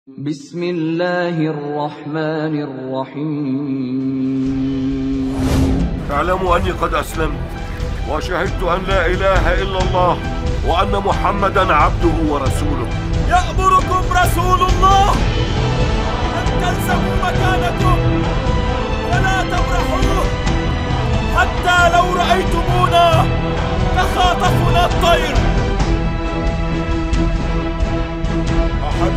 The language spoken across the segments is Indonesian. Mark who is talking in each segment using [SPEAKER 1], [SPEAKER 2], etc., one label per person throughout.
[SPEAKER 1] Bismillahirrahmanirrahim.
[SPEAKER 2] اعلموا أني قد أسلمت وشهدت أن لا إله إلا الله وأن محمدا عبده ورسوله.
[SPEAKER 3] يأمركم رسول الله أن تلزموا مكانكم ولا تبرحوه حتى لو رأيتمونا تخاطفنا الطير.
[SPEAKER 2] أحد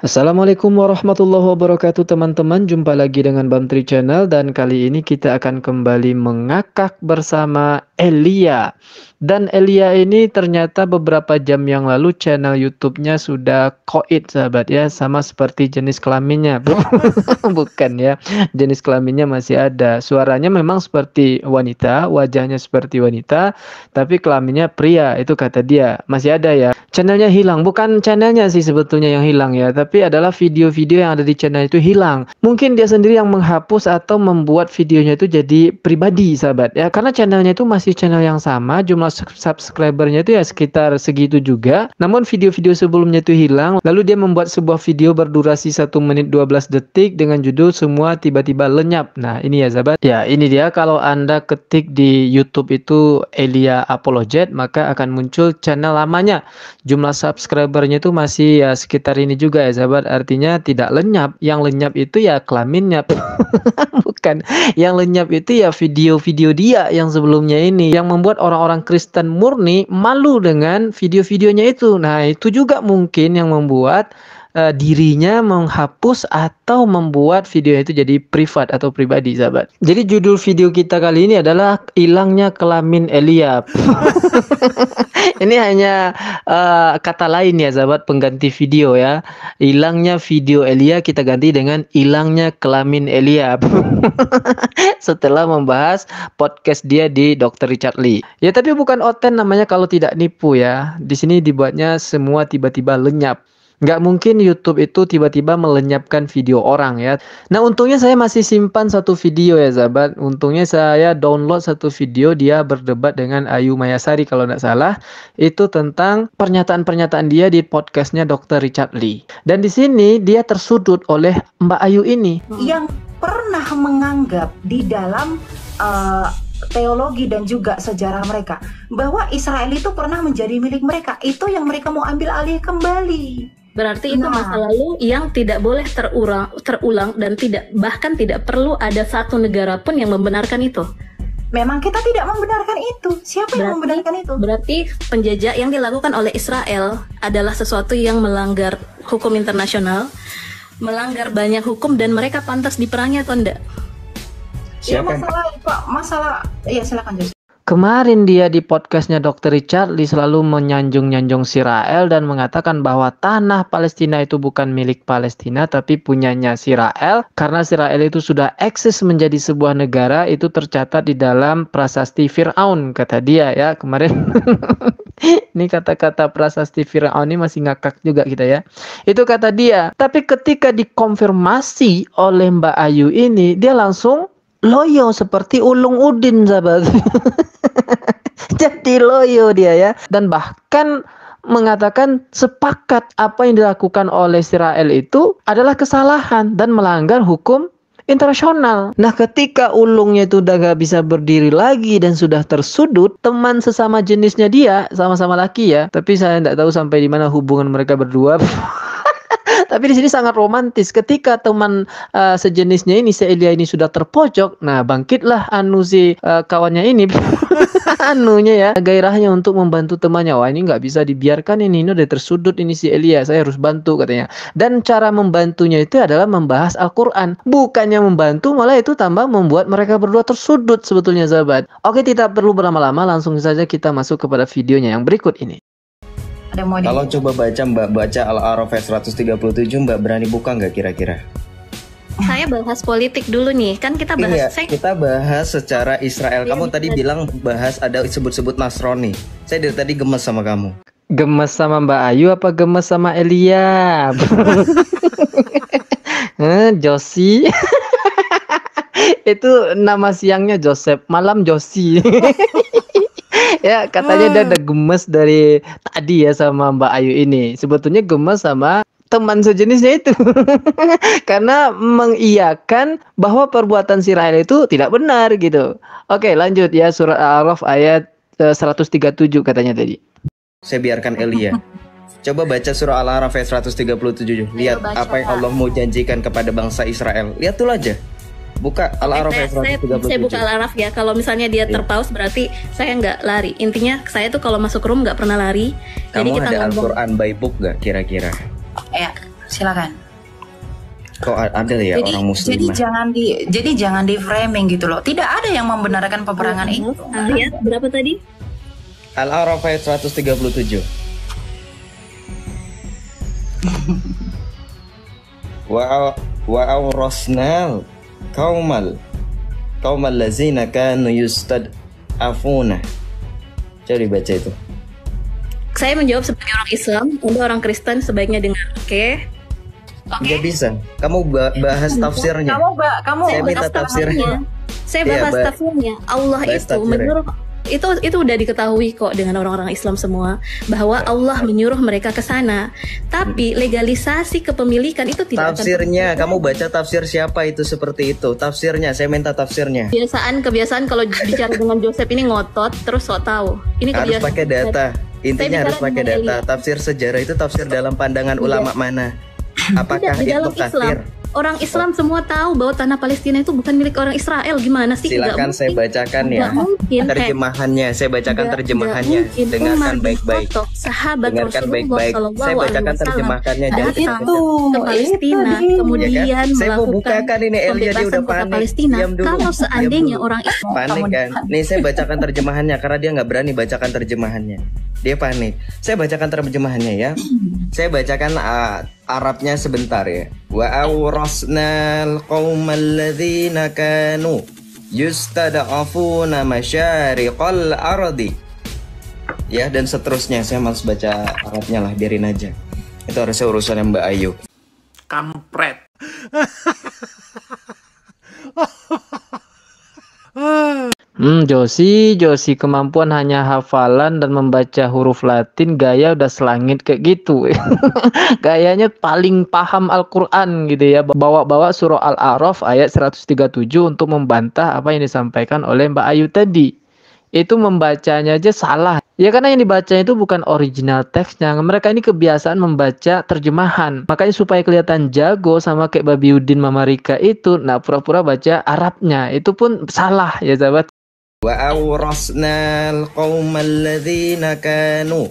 [SPEAKER 4] Assalamualaikum warahmatullahi wabarakatuh teman-teman, jumpa lagi dengan Bang Tri Channel dan kali ini kita akan kembali mengakak bersama Elia. Dan Elia ini ternyata beberapa jam yang lalu channel YouTube-nya sudah koit sahabat ya, sama seperti jenis kelaminnya. Bukan ya, jenis kelaminnya masih ada. Suaranya memang seperti wanita, wajahnya seperti wanita, tapi kelaminnya pria, itu kata dia. Masih ada ya. Channelnya hilang, bukan channelnya sih sebetulnya yang hilang ya, tapi adalah video-video yang ada di channel itu hilang. Mungkin dia sendiri yang menghapus atau membuat videonya itu jadi pribadi sahabat ya, karena channelnya itu masih channel yang sama, jumlah subscribernya itu ya sekitar segitu juga, namun video-video sebelumnya itu hilang. Lalu dia membuat sebuah video berdurasi 1 menit 12 detik dengan judul semua tiba-tiba lenyap. Nah ini ya sahabat ya, ini dia. Kalau anda ketik di YouTube itu Elia Apologet, maka akan muncul channel lamanya. Jumlah subscribernya itu masih ya sekitar ini juga ya sahabat, artinya tidak lenyap. Yang lenyap itu ya kelaminnya. Bukan, yang lenyap itu ya video-video dia yang sebelumnya ini, yang membuat orang-orang Kristen murni malu dengan video-videonya itu. Nah itu juga mungkin yang membuat dirinya menghapus atau membuat video itu jadi privat atau pribadi sahabat. Jadi judul video kita kali ini adalah hilangnya kelamin Elia. Ini hanya kata lain ya sahabat, pengganti video ya. Hilangnya video Elia kita ganti dengan hilangnya kelamin Elia. Setelah membahas podcast dia di Dr. Richard Lee. Ya tapi bukan oten namanya kalau tidak nipu ya. Di sini dibuatnya semua tiba-tiba lenyap. Nggak mungkin YouTube itu tiba-tiba melenyapkan video orang ya. Nah untungnya saya masih simpan satu video ya sahabat. Untungnya saya download satu video dia berdebat dengan Ayu Mayasari kalau nggak salah. Itu tentang pernyataan-pernyataan dia di podcastnya Dr. Richard Lee. Dan di sini dia tersudut oleh Mbak Ayu ini.
[SPEAKER 5] Yang pernah menganggap di dalam teologi dan juga sejarah mereka bahwa Israel itu pernah menjadi milik mereka. Itu yang mereka mau ambil alih kembali.
[SPEAKER 6] Berarti itu masa lalu yang tidak boleh terulang dan bahkan tidak perlu ada satu negara pun yang membenarkan itu.
[SPEAKER 5] Memang kita tidak membenarkan itu. Siapa yang membenarkan itu?
[SPEAKER 6] Berarti penjajah yang dilakukan oleh Israel adalah sesuatu yang melanggar hukum internasional, melanggar banyak hukum, dan mereka pantas diperangi atau enggak?
[SPEAKER 5] Siapa? Ya silakan Jos.
[SPEAKER 4] Kemarin dia di podcastnya Dr. Richard Lee selalu menyanjung-nyanjung Israel dan mengatakan bahwa tanah Palestina itu bukan milik Palestina tapi punyanya Israel, karena Israel itu sudah eksis menjadi sebuah negara. Itu tercatat di dalam prasasti Fir'aun kata dia ya kemarin. Ini kata-kata prasasti Fir'aun ini masih ngakak juga kita ya. Itu kata dia. Tapi ketika dikonfirmasi oleh Mbak Ayu ini, dia langsung loyo seperti ulung udin sahabat. Jadi loyo dia ya. Dan bahkan mengatakan sepakat apa yang dilakukan oleh Israel itu adalah kesalahan dan melanggar hukum internasional. Nah ketika ulungnya itu udah gak bisa berdiri lagi dan sudah tersudut, teman sesama jenisnya dia, sama-sama laki ya, tapi saya tidak tahu sampai di mana hubungan mereka berdua. Tapi di sini sangat romantis. Ketika teman sejenisnya ini, si Elia ini sudah terpojok, nah bangkitlah si kawannya ini, anunya ya, gairahnya untuk membantu temannya. Wah ini nggak bisa dibiarkan ini udah tersudut ini si Elia, saya harus bantu katanya. Dan cara membantunya itu adalah membahas Al-Quran. Bukannya membantu, malah itu tambah membuat mereka berdua tersudut sebetulnya sahabat. Oke, tidak perlu berlama-lama, langsung saja kita masuk kepada videonya yang berikut ini.
[SPEAKER 7] Kalau coba baca Al-A'raf 137, Mbak berani buka nggak kira-kira?
[SPEAKER 6] Saya bahas politik dulu nih, kan kita bahas.
[SPEAKER 7] Kita bahas secara Israel. Kamu tadi bilang bahas ada sebut-sebut Nasrani. Saya dari tadi gemes sama kamu.
[SPEAKER 4] Gemes sama Mbak Ayu apa gemes sama Elia? Josie. Itu nama siangnya Joseph, malam Josi. Ya, katanya dia udah gemes dari tadi ya sama Mbak Ayu ini. Sebetulnya gemes sama teman sejenisnya itu. Karena mengiyakan bahwa perbuatan si Rahel itu tidak benar gitu. Oke, lanjut ya, surat Al-A'raf ayat 137 katanya tadi.
[SPEAKER 7] Saya biarkan Elia. Coba baca surah Al-A'raf ayat 137. Lihat apa yang Allah mau janjikan kepada bangsa Israel. Lihat dulu aja. Buka Al-A'raf ayat 137.
[SPEAKER 6] Saya buka Al-A'raf ya. Kalau misalnya dia terpaus berarti saya nggak lari. Intinya saya tuh kalau masuk room nggak pernah lari. Jadi
[SPEAKER 7] Kamu
[SPEAKER 6] kita
[SPEAKER 7] ada
[SPEAKER 6] ngomong.
[SPEAKER 7] Al-Quran by book gak kira-kira?
[SPEAKER 5] Ya, silakan.
[SPEAKER 7] Kok ada ya orang muslim?
[SPEAKER 5] Jadi jangan di framing gitu loh. Tidak ada yang membenarkan peperangan itu.
[SPEAKER 6] Ayat berapa tadi?
[SPEAKER 7] Al-A'raf ayat 137. Wa awrasnal kaumal lazina kanu yustad'afuna. Coba dibaca itu.
[SPEAKER 6] Saya menjawab sebagai orang Islam, Anda orang Kristen sebaiknya dengar. Oke.
[SPEAKER 7] Nggak bisa. Kamu bahas tafsirnya.
[SPEAKER 5] Kamu
[SPEAKER 7] Saya minta tafsirnya.
[SPEAKER 6] Saya
[SPEAKER 7] Iya,
[SPEAKER 6] bahas tafsirnya. Allah
[SPEAKER 7] bahas
[SPEAKER 6] itu
[SPEAKER 7] tafsirnya.
[SPEAKER 6] menyuruh itu udah diketahui kok dengan orang-orang Islam semua bahwa Allah menyuruh mereka ke sana. Tapi legalisasi kepemilikan itu tidak
[SPEAKER 7] Tafsirnya, kamu baca tafsir siapa itu seperti itu? Tafsirnya, saya minta tafsirnya.
[SPEAKER 6] Kebiasaan kalau bicara dengan Joseph ini ngotot terus sok tahu. Ini
[SPEAKER 7] Harus
[SPEAKER 6] kebiasaan.
[SPEAKER 7] pakai data. Intinya
[SPEAKER 6] bicara
[SPEAKER 7] harus pakai
[SPEAKER 6] dengan
[SPEAKER 7] data.
[SPEAKER 6] Elia.
[SPEAKER 7] Tafsir sejarah itu tafsir dalam pandangan ulama mana? Apakah
[SPEAKER 6] Tidak, di
[SPEAKER 7] itu
[SPEAKER 6] dalam
[SPEAKER 7] kafir?
[SPEAKER 6] Islam. Orang Islam semua tahu bahwa tanah Palestina itu bukan milik orang Israel. Gimana sih? Nggak
[SPEAKER 7] Silakan saya
[SPEAKER 6] mungkin.
[SPEAKER 7] bacakan ya.
[SPEAKER 6] Nggak mungkin.
[SPEAKER 7] Terjemahannya, saya bacakan
[SPEAKER 6] Nggak
[SPEAKER 7] terjemahannya.
[SPEAKER 6] mungkin.
[SPEAKER 7] Dengarkan
[SPEAKER 6] Umar bin
[SPEAKER 7] baik-baik.
[SPEAKER 6] Khattab, sahabat
[SPEAKER 7] Dengarkan
[SPEAKER 6] Rasulullah
[SPEAKER 7] baik-baik.
[SPEAKER 6] Shallallahu
[SPEAKER 7] Saya
[SPEAKER 6] Alaihi
[SPEAKER 7] bacakan
[SPEAKER 6] Wasallam,
[SPEAKER 7] terjemahannya, jangan
[SPEAKER 6] datang
[SPEAKER 7] kita-kita.
[SPEAKER 6] ke Palestina, kemudian
[SPEAKER 7] Ya kan? Saya mau
[SPEAKER 6] melakukan
[SPEAKER 7] bukakan ini, Elia dia
[SPEAKER 6] pembebasan
[SPEAKER 7] udah
[SPEAKER 6] kota
[SPEAKER 7] panik.
[SPEAKER 6] Palestina.
[SPEAKER 7] Diam dulu.
[SPEAKER 6] Kalau
[SPEAKER 7] Diam
[SPEAKER 6] seandainya
[SPEAKER 7] dulu.
[SPEAKER 6] orang Islam
[SPEAKER 7] Panik kan? Nih saya bacakan terjemahannya karena dia nggak berani bacakan terjemahannya. Dia panik. Saya bacakan terjemahannya ya. Saya bacakan Arabnya sebentar ya. Wa awrasnal qaumal ladzina kanu yustad'afuna masyariqal ardi. Ya, dan seterusnya. Saya malas baca Arabnya lah, biarin aja. Itu harusnya urusan Mbak Ayu.
[SPEAKER 2] Kampret.
[SPEAKER 4] Josi kemampuan hanya hafalan dan membaca huruf Latin, gaya udah selangit kayak gitu. Gayanya paling paham Al-Quran gitu ya. Bawa-bawa surah Al-A'raf ayat 137 untuk membantah apa yang disampaikan oleh Mbak Ayu tadi. Itu membacanya aja salah. Ya karena yang dibaca itu bukan original teksnya. Mereka ini kebiasaan membaca terjemahan. Makanya supaya kelihatan jago sama kayak Babi Udin Mama Rika itu, nah pura-pura baca Arabnya. Itu pun salah ya sahabat.
[SPEAKER 7] Wa awrasnal qaumal ladzina kanu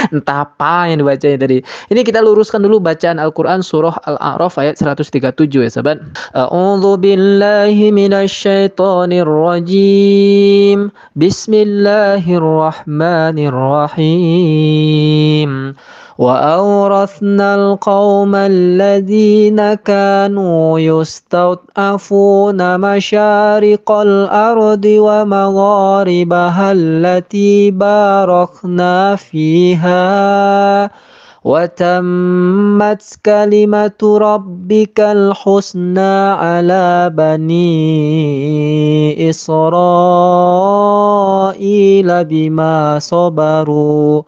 [SPEAKER 4] Entah apa yang dibacanya tadi. Ini kita luruskan dulu bacaan Al-Quran surah Al-A'raf ayat 137 ya sahabat. A'udzu billahi minasyaitonir rajim. Bismillahirrahmanirrahim. وأورثنا القوم الذين كانوا يستضعفون مشارق الأرض ومغاربها التي باركنا فيها وتمت كلمة ربك الحسنى على بني إسرائيل بما صبروا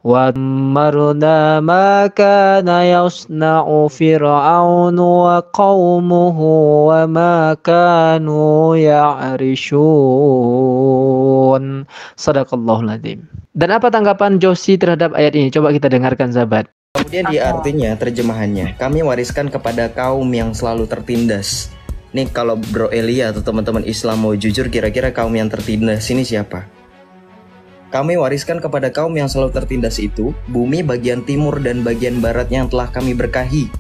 [SPEAKER 4] وَدَمَّرْنَا مَا كَانَ يَصْنَعُ فِرْعَوْنُ وَقَوْمُهُ وَمَا كَانُوا يَعْرِشُونَ. Shadaqallahul Adzim. Dan apa tanggapan Josi terhadap ayat ini? Coba kita dengarkan sahabat.
[SPEAKER 7] Kemudian di artinya, terjemahannya, kami wariskan kepada kaum yang selalu tertindas. Nih kalau Bro Elia atau teman-teman Islam mau jujur, kira-kira kaum yang tertindas ini siapa? Kami wariskan kepada kaum yang selalu tertindas itu bumi bagian timur dan bagian barat yang telah kami berkahi.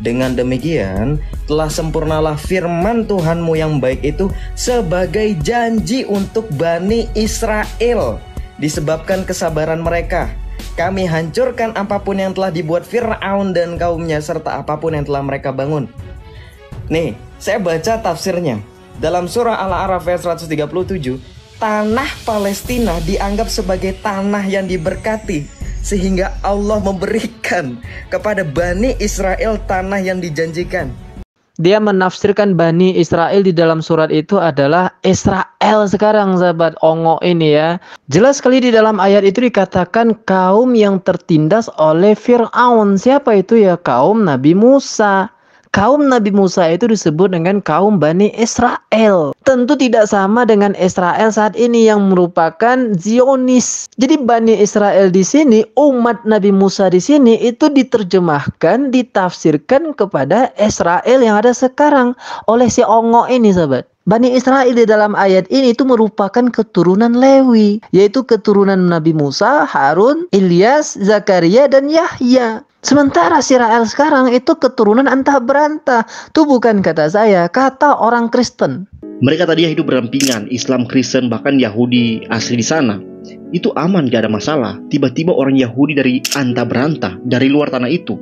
[SPEAKER 7] Dengan demikian telah sempurnalah firman Tuhanmu yang baik itu sebagai janji untuk Bani Israel. Disebabkan kesabaran mereka, kami hancurkan apapun yang telah dibuat Fir'aun dan kaumnya serta apapun yang telah mereka bangun. Nih, saya baca tafsirnya. Dalam surah Al-A'raf ayat 137, tanah Palestina dianggap sebagai tanah yang diberkati, sehingga Allah memberikan kepada Bani Israel tanah yang dijanjikan.
[SPEAKER 4] Dia menafsirkan Bani Israel di dalam surat itu adalah Israel sekarang, sahabat Ongo ini ya. Jelas sekali di dalam ayat itu dikatakan kaum yang tertindas oleh Fir'aun. Siapa itu ya? Kaum Nabi Musa. Kaum Nabi Musa itu disebut dengan kaum Bani Israel. Tentu tidak sama dengan Israel saat ini yang merupakan Zionis. Jadi Bani Israel di sini, umat Nabi Musa di sini itu diterjemahkan, ditafsirkan kepada Israel yang ada sekarang oleh si Ongo ini, sahabat. Bani Israel di dalam ayat ini itu merupakan keturunan Lewi, yaitu keturunan Nabi Musa, Harun, Ilyas, Zakaria, dan Yahya. Sementara Israel sekarang itu keturunan antah berantah. Itu bukan kata saya, kata orang Kristen.
[SPEAKER 1] Mereka tadi hidup berdampingan, Islam, Kristen, bahkan Yahudi asli di sana. Itu aman, gak ada masalah. Tiba-tiba orang Yahudi dari antah berantah, dari luar tanah itu,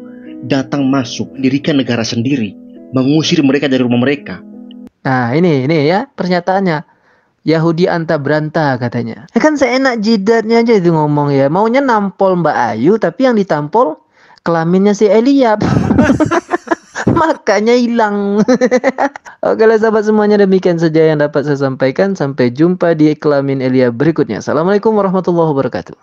[SPEAKER 1] datang masuk, mendirikan negara sendiri, mengusir mereka dari rumah mereka.
[SPEAKER 4] Nah ini ya pernyataannya. Yahudi antah berantah katanya. Ya kan seenak jidatnya aja itu ngomong ya. Maunya nampol Mbak Ayu, tapi yang ditampol kelaminnya si Eliab. Makanya hilang. Oke lah sahabat semuanya, demikian saja yang dapat saya sampaikan. Sampai jumpa di kelamin Eliab berikutnya. Assalamualaikum warahmatullahi wabarakatuh.